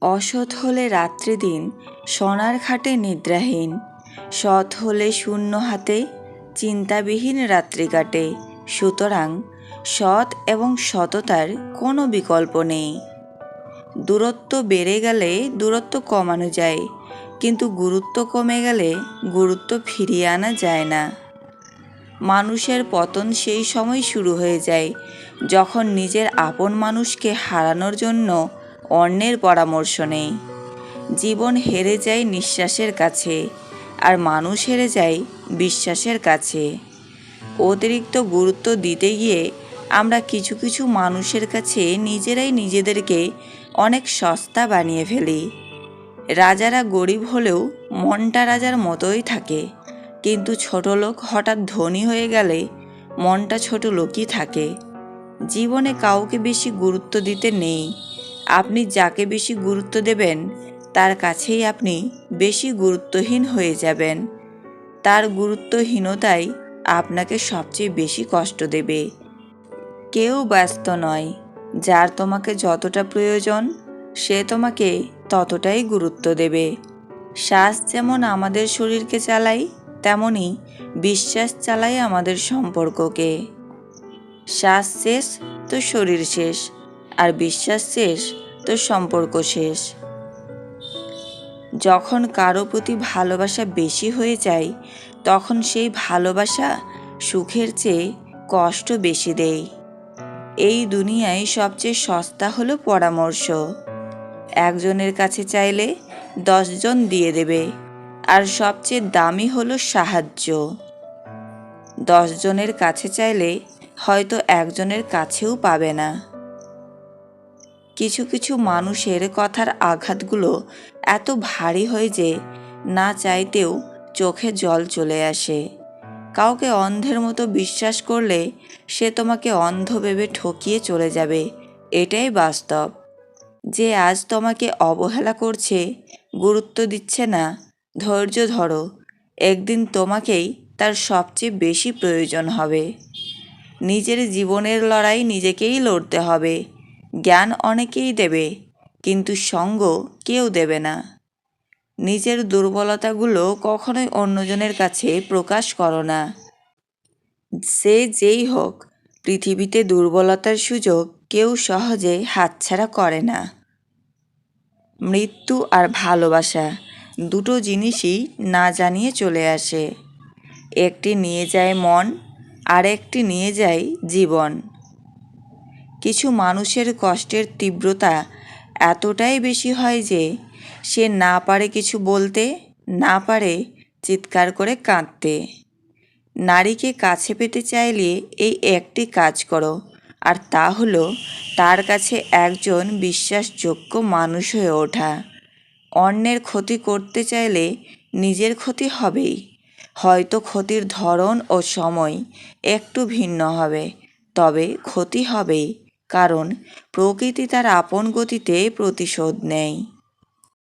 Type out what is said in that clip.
অসৎ হলে রাত্রিদিন সোনার খাটে নিদ্রাহীন, সৎ হলে শূন্য হাতে চিন্তাবিহীন রাত্রি কাটে। সুতরাং সৎ এবং সততার কোনো বিকল্প নেই। দূরত্ব বেড়ে গেলে দূরত্ব কমানো যায়, কিন্তু গুরুত্ব কমে গেলে গুরুত্ব ফিরিয়ে আনা যায় না। মানুষের পতন সেই সময় শুরু হয়ে যায় যখন নিজের আপন মানুষকে হারানোর জন্য অন্যের পরামর্শ নেই। জীবন হেরে যায় নিঃশ্বাসের কাছে, আর মানুষ হেরে যায় বিশ্বাসের কাছে। অতিরিক্ত গুরুত্ব দিতে গিয়ে আমরা কিছু কিছু মানুষের কাছে নিজেরাই নিজেদেরকে অনেক সস্তা বানিয়ে ফেলি। রাজারা গরিব হলেও মনটা রাজার মতোই থাকে, কিন্তু ছোটলোক হঠাৎ ধনী হয়ে গেলে মনটা ছোট লোকই থাকে। জীবনে কাউকে বেশি গুরুত্ব দিতে নেই। আপনি যাকে বেশি গুরুত্ব দেবেন তার কাছেই আপনি বেশি গুরুত্বহীন হয়ে যাবেন। তার গুরুত্বহীনতাই আপনাকে সবচেয়ে বেশি কষ্ট দেবে। কেউ ব্যস্ত নয়, যার তোমাকে যতটা প্রয়োজন সে তোমাকে ততটাই গুরুত্ব দেবে। শ্বাস যেমন আমাদের শরীরকে চালায়, তেমনি বিশ্বাস চালায় আমাদের সম্পর্ককে। শ্বাস শেষ তো শরীর শেষ, আর বিশ্বাস শেষ তো সম্পর্ক শেষ। যখন কারো প্রতি ভালোবাসা বেশি হয়ে যায় তখন সেই ভালোবাসা সুখের চেয়ে কষ্ট বেশি দেয়। এই দুনিয়ায় সবচেয়ে সস্তা হলো পরামর্শ। একজনের কাছে চাইলে 10 জন দিয়ে দেবে, আর সবচেয়ে দামি হলো সাহায্য। 10 জনের কাছে চাইলে হয়তো একজনের কাছেও পাবে না। কিছু কিছু মানুষের কথার আঘাতগুলো এত ভারী হয় যে না চাইতেও চোখে জল চলে আসে। কাউকে অন্ধের মতো বিশ্বাস করলে সে তোমাকে অন্ধ ভেবে ঠকিয়ে চলে যাবে, এটাই বাস্তব। যে আজ তোমাকে অবহেলা করছে, গুরুত্ব দিচ্ছে না, ধৈর্য ধরো, একদিন তোমাকেই তার সবচেয়ে বেশি প্রয়োজন হবে। নিজের জীবনের লড়াই নিজেকেই লড়তে হবে। জ্ঞান অনেকেই দেবে, কিন্তু সঙ্গ কেউ দেবে না। নিজের দুর্বলতাগুলো কখনোই অন্যজনের কাছে প্রকাশ করো না। সে যেই হোক, পৃথিবীতে দুর্বলতার সুযোগ কেউ সহজে হাতছাড়া করে না। মৃত্যু আর ভালোবাসা দুটো জিনিসই না জানিয়ে চলে আসে। একটি নিয়ে যায় মন, আর একটি নিয়ে যায় জীবন। কিছু মানুষের কষ্টের তীব্রতা এতটাই বেশি হয় যে সে না পারে কিছু বলতে, না পারে চিৎকার করে কাঁদতে। নারীকে কাছে পেতে চাইলে এই একটি কাজ করো, আর তা হলো তার কাছে একজন বিশ্বাসযোগ্য মানুষ হয়ে ওঠা। অন্যের ক্ষতি করতে চাইলে নিজের ক্ষতি হবেই। হয়তো ক্ষতির ধরন ও সময় একটু ভিন্ন হবে, তবে ক্ষতি হবেই, কারণ প্রকৃতি তার আপন গতিতে প্রতিশোধ নেয়।